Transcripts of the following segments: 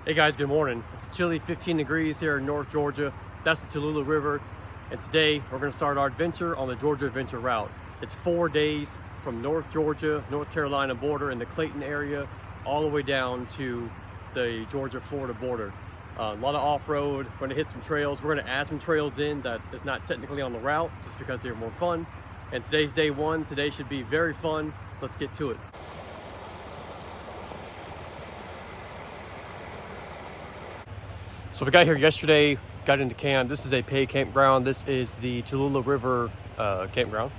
Hey guys, good morning. It's a chilly 15 degrees here in North Georgia. That's the Tallulah River. And today we're going to start our adventure on the Georgia Adventure Route. It's 4 days from North Georgia, North Carolina border in the Clayton area, all the way down to the Georgia-Florida border. A lot of off-road, we're going to hit some trails. We're going to add some trails in that is not technically on the route just because they're more fun. And today's day one. Today should be very fun. Let's get to it. So we got here yesterday, got into camp. This is a paid campground. This is the Tallulah River campground.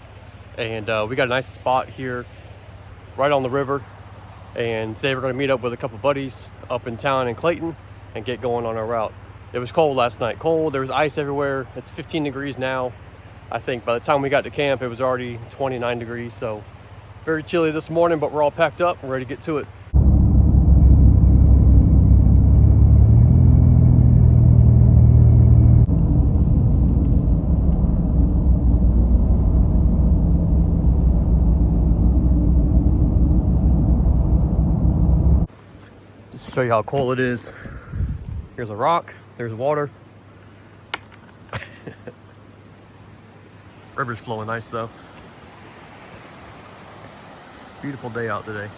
And we got a nice spot here right on the river. And today we're gonna meet up with a couple buddies up in town in Clayton and get going on our route. It was cold last night, cold, there was ice everywhere. It's 15 degrees now. I think by the time we got to camp, it was already 29 degrees. So very chilly this morning, but we're all packed up and ready to get to it. Just to show you how cold it is. Here's a rock, there's water. River's flowing nice though. Beautiful day out today.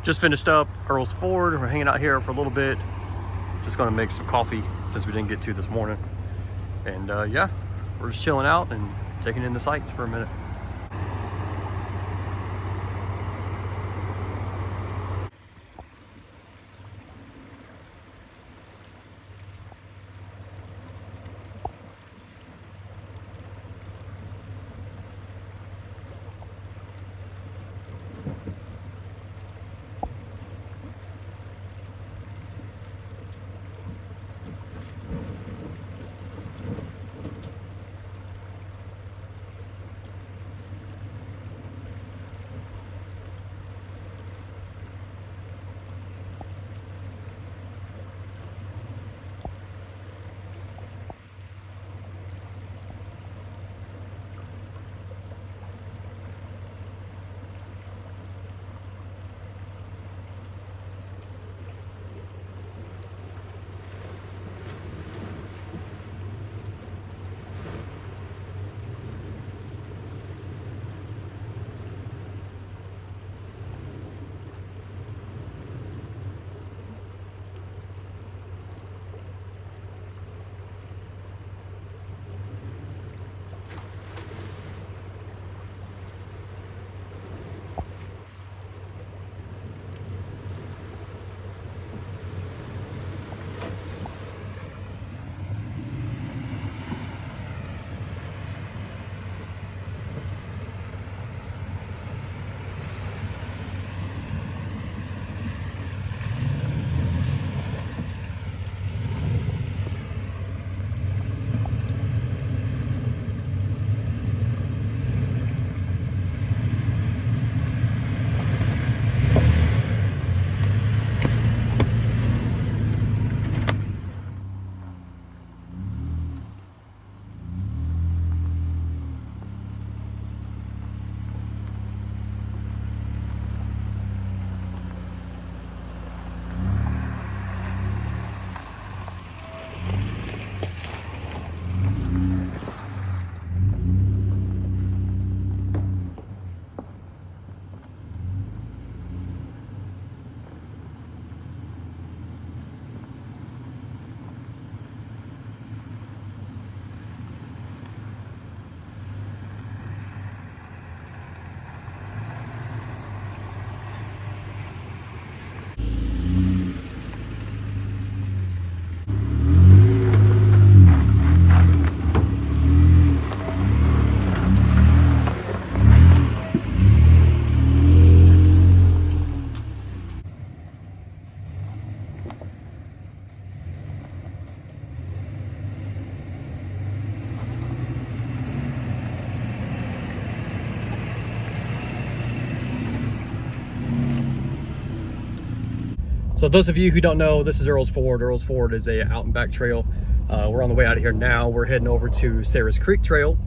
Just finished up Earl's Ford. We're hanging out here for a little bit. Just gonna make some coffee since we didn't get to this morning. And yeah, we're just chilling out and taking in the sights for a minute. So those of you who don't know, this is Earl's Ford. Earl's Ford is a out and back trail. We're on the way out of here now. We're heading over to Sarah's Creek Trail,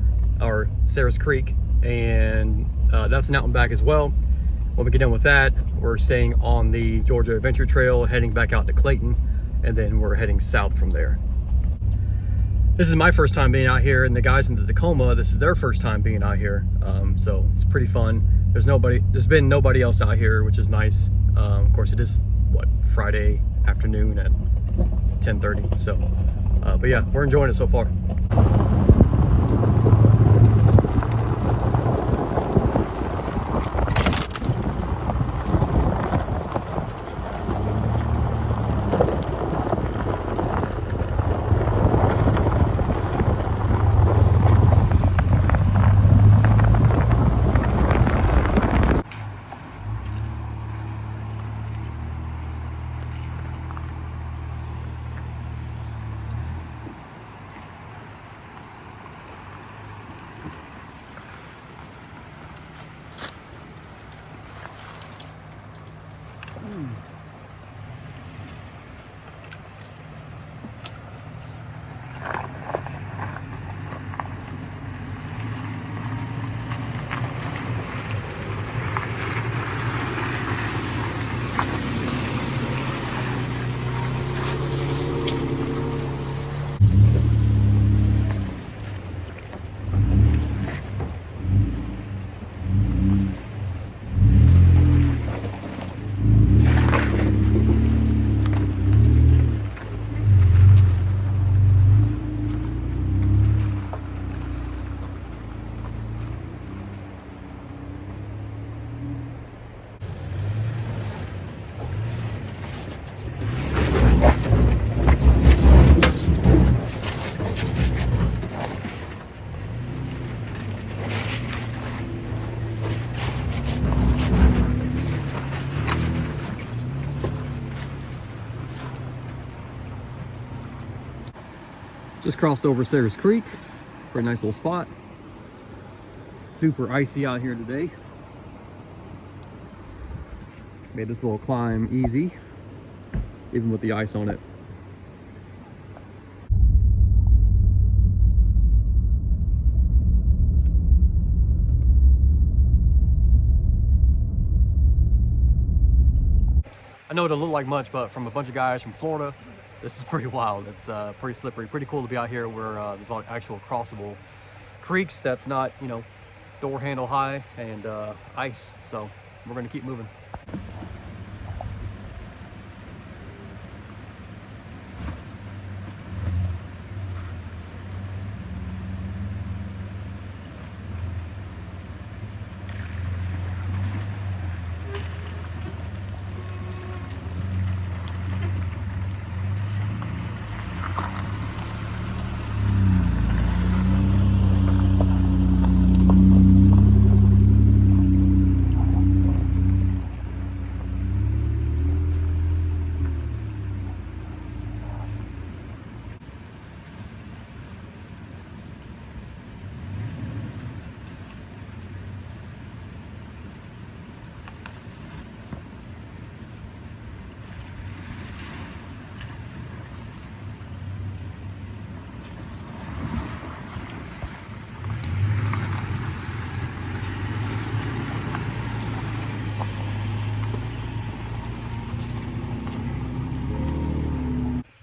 or Sarah's Creek, and that's an out and back as well. When we get done with that, we're staying on the Georgia Adventure Trail, heading back out to Clayton, and then we're heading south from there. This is my first time being out here, and the guys in the Tacoma, this is their first time being out here. So it's pretty fun. There's been nobody else out here, which is nice. Of course, it is Friday afternoon at 10:30. So, but yeah, we're enjoying it so far. Just crossed over Sayers Creek. Pretty nice little spot. Super icy out here today. Made this little climb easy, even with the ice on it. I know it doesn't look like much, but from a bunch of guys from Florida, this is pretty wild. It's pretty slippery, pretty cool to be out here where there's a lot of actual crossable creeks that's not, you know, door handle high and ice. So we're gonna keep moving.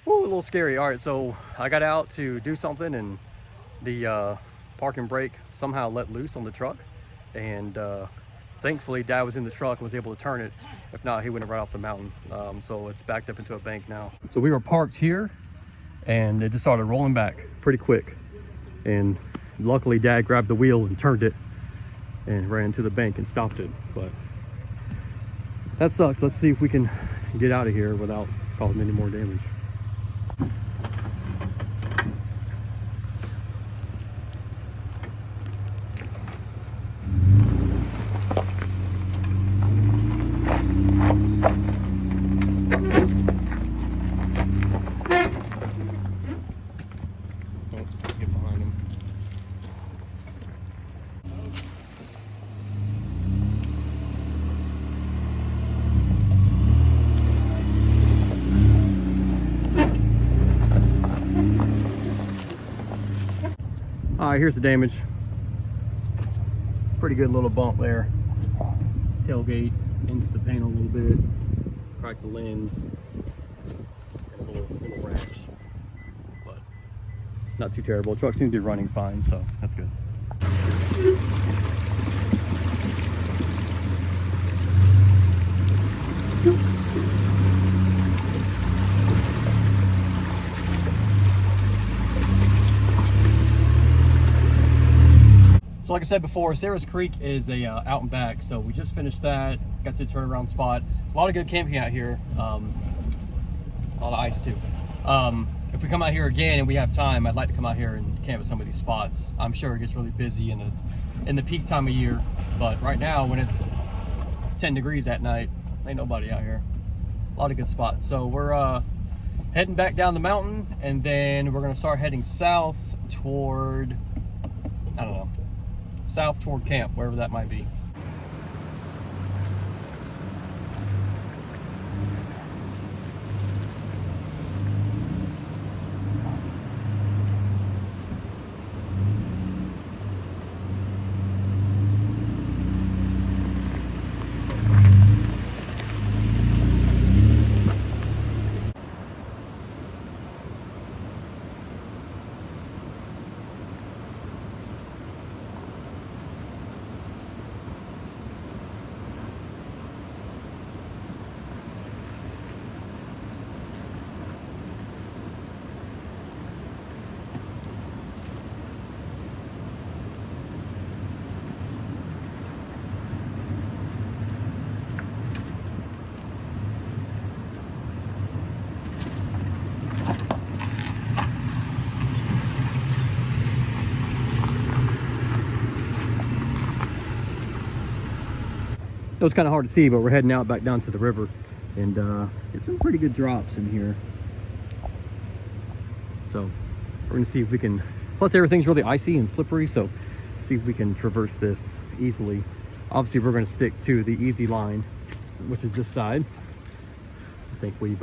Ooh, a little scary. All right, so I got out to do something and the parking brake somehow let loose on the truck, and thankfully Dad was in the truck and was able to turn it. If not, he went right off the mountain. So it's backed up into a bank now. So we were parked here and it just started rolling back pretty quick, and luckily Dad grabbed the wheel and turned it and ran to the bank and stopped it. But that sucks. Let's see if we can get out of here without causing any more damage. Get behind him. All right, here's the damage. Pretty good little bump there. Tailgate into the panel a little bit. Cracked the lens. And a little rash. But not too terrible. The truck seems to be running fine, so that's good. So like I said before, Sayers Creek is a out and back, so we just finished that. Got to a turnaround spot. A lot of good camping out here. A lot of ice too. If we come out here again and we have time, I'd like to come out here and camp at some of these spots. I'm sure it gets really busy in the peak time of year, but right now when it's 10 degrees at night, ain't nobody out here. A lot of good spots. So we're heading back down the mountain, and then we're gonna start heading south toward, I don't know, south toward camp, wherever that might be. It was kind of hard to see, but we're heading out back down to the river, and it's some pretty good drops in here. So We're gonna see if we can, plus everything's really icy and slippery, so see if we can traverse this easily. Obviously we're gonna stick to the easy line, which is this side. I think we've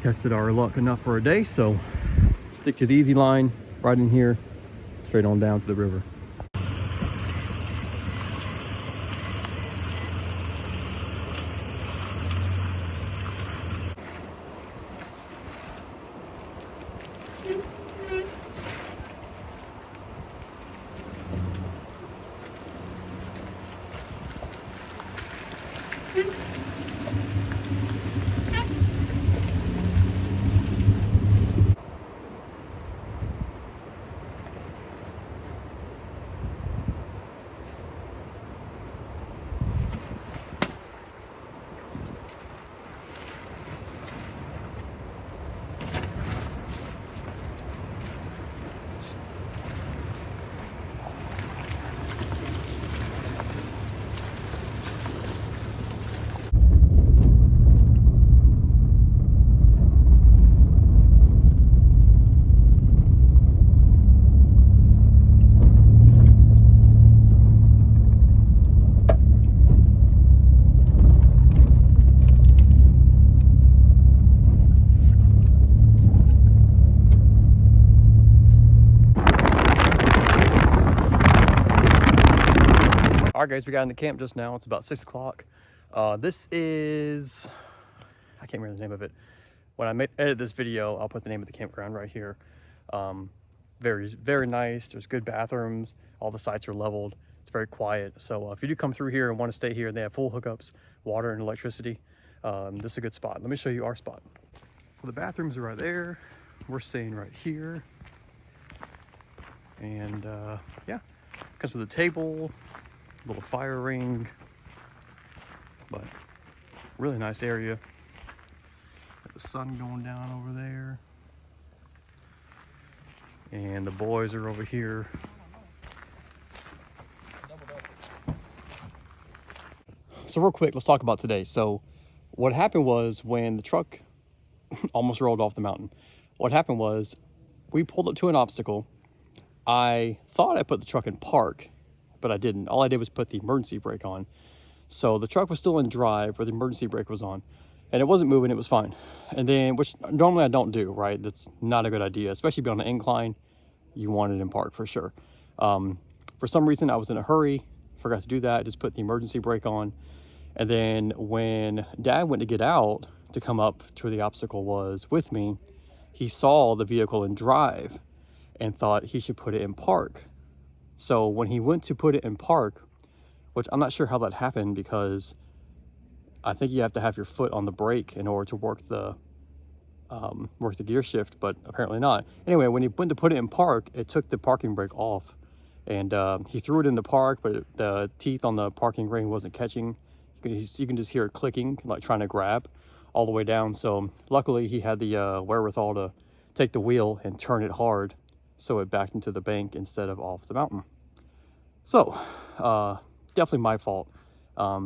tested our luck enough for a day, so stick to the easy line right in here, straight on down to the river. All right, guys, we got into camp just now. It's about 6 o'clock. This is, I can't remember the name of it. When I edit this video, I'll put the name of the campground right here. Very, very nice. There's good bathrooms. All the sites are leveled. It's very quiet. So if you do come through here and want to stay here, they have full hookups, water and electricity. This is a good spot. Let me show you our spot. Well, the bathrooms are right there. We're staying right here. And yeah, comes with a table, little fire ring, but really nice area. Got the sun going down over there, and the boys are over here. So real quick, let's talk about today. So what happened was, when the truck almost rolled off the mountain, what happened was we pulled up to an obstacle. I thought I put the truck in park, but I didn't. All I did was put the emergency brake on. So the truck was still in drive where the emergency brake was on, and it wasn't moving. It was fine. And then, which normally I don't do, right? That's not a good idea, especially be on an incline. You want it in park for sure. For some reason, I was in a hurry, forgot to do that, just put the emergency brake on. And then when Dad went to get out to come up to where the obstacle was with me, he saw the vehicle in drive and thought he should put it in park. So when he went to put it in park, which I'm not sure how that happened, because I think you have to have your foot on the brake in order to work the gear shift, but apparently not. Anyway, when he went to put it in park, it took the parking brake off, and he threw it in the park, but the teeth on the parking ring wasn't catching. You can just hear it clicking, like trying to grab all the way down. So luckily he had the wherewithal to take the wheel and turn it hard, so it backed into the bank instead of off the mountain. So definitely my fault. I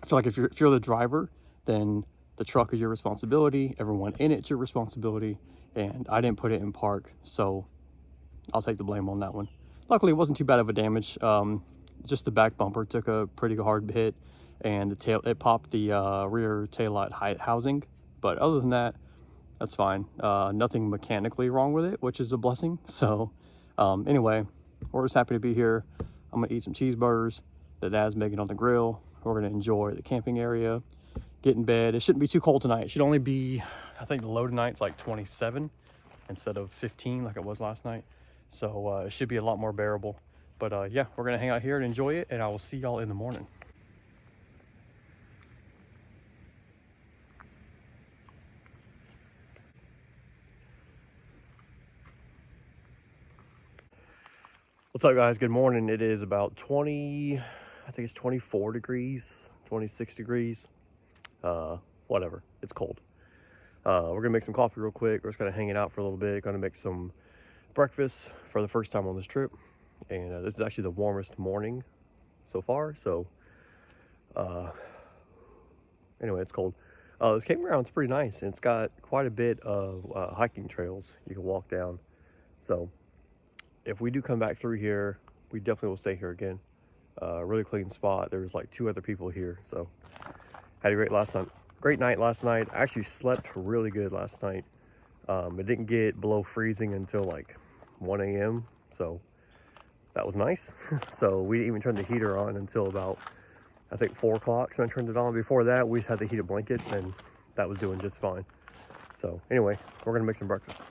feel like if you're the driver, then the truck is your responsibility, everyone in it's your responsibility, and I didn't put it in park, so I'll take the blame on that one. Luckily it wasn't too bad of a damage. Just the back bumper took a pretty hard hit, and it popped the rear taillight housing, but other than that, that's fine. Nothing mechanically wrong with it, which is a blessing. So anyway, we're just happy to be here. I'm gonna eat some cheeseburgers that Dad's making on the grill. We're gonna enjoy the camping area, get in bed. It shouldn't be too cold tonight. It should only be, I think the low tonight's like 27 instead of 15 like it was last night. So it should be a lot more bearable. But yeah, we're gonna hang out here and enjoy it, and I will see y'all in the morning. What's up, guys? Good morning. It is about 20, I think it's 24 degrees, 26 degrees, whatever. It's cold. We're gonna make some coffee real quick. We're just kind of hanging out for a little bit. Gonna make some breakfast for the first time on this trip, and this is actually the warmest morning so far. So anyway, it's cold. This campground's pretty nice, and it's got quite a bit of hiking trails you can walk down. So if we do come back through here, we definitely will stay here again. Really clean spot. There was like 2 other people here, so had a great night last night. I actually slept really good last night. It didn't get below freezing until like 1 a.m. so that was nice. So we didn't even turn the heater on until about, I think, 4 o'clock. So I turned it on. Before that, we had the heated blanket, and that was doing just fine. So anyway, we're gonna make some breakfast.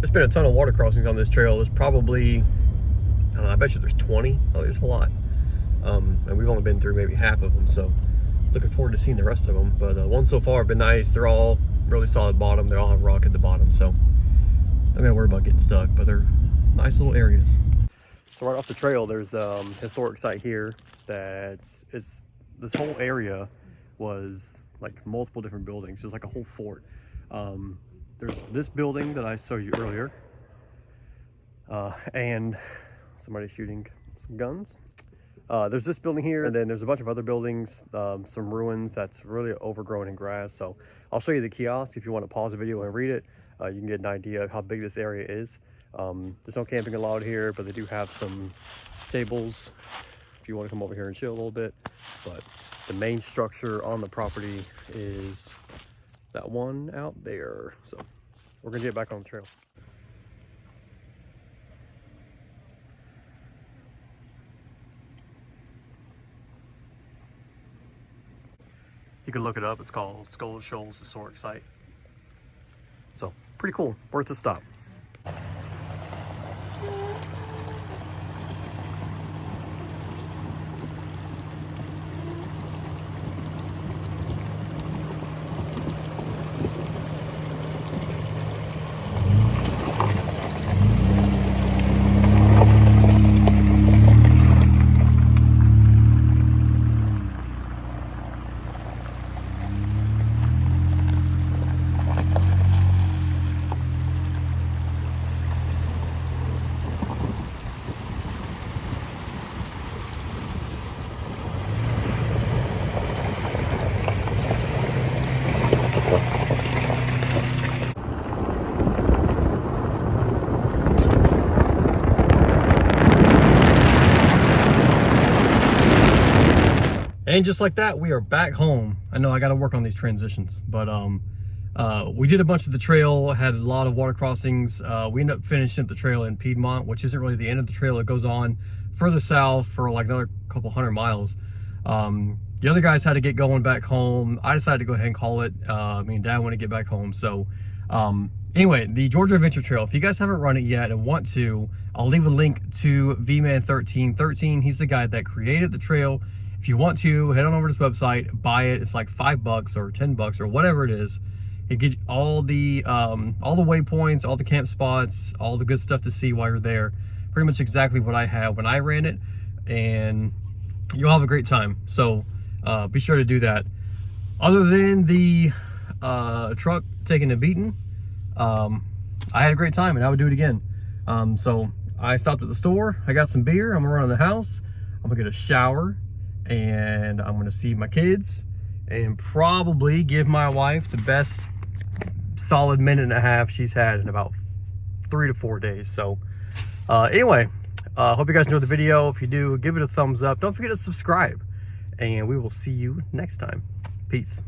There's been a ton of water crossings on this trail. There's probably, I don't know, I bet you there's 20. Oh, there's a lot. And we've only been through maybe half of them, so looking forward to seeing the rest of them. But ones so far have been nice. They're all really solid bottom. They all have rock at the bottom, so I'm not gonna worry about getting stuck, but they're nice little areas. So right off the trail, there's a historic site here that is, this whole area was like multiple different buildings. It's like a whole fort. There's this building that I showed you earlier, and somebody shooting some guns. There's this building here, and then there's a bunch of other buildings, some ruins that's really overgrown in grass. So I'll show you the kiosk if you want to pause the video and read it. You can get an idea of how big this area is. There's no camping allowed here, but they do have some tables if you want to come over here and chill a little bit. But the main structure on the property is that one out there. So we're gonna get back on the trail. You can look it up. It's called Skull Shoals Historic Site. So pretty cool, worth a stop. And just like that, we are back home. I know I got to work on these transitions, but we did a bunch of the trail, had a lot of water crossings. We ended up finishing the trail in Piedmont, which isn't really the end of the trail. It goes on further south for like another couple 100 miles. The other guys had to get going back home. I decided to go ahead and call it. Me and Dad want to get back home. So anyway, the Georgia Adventure Trail, if you guys haven't run it yet and want to, I'll leave a link to VMan1313. He's the guy that created the trail. If you want to, head on over to his website, buy it. It's like $5 or $10 or whatever it is. It gives you all the waypoints, all the camp spots, all the good stuff to see while you're there. Pretty much exactly what I had when I ran it, and you'll have a great time. So be sure to do that. Other than the truck taking a beating, I had a great time and I would do it again. So I stopped at the store, I got some beer, I'm gonna run in the house, I'm gonna get a shower, and I'm gonna see my kids and probably give my wife the best solid minute and a half she's had in about 3 to 4 days. So anyway, hope you guys enjoyed the video. If you do, give it a thumbs up. Don't forget to subscribe, and we will see you next time. Peace.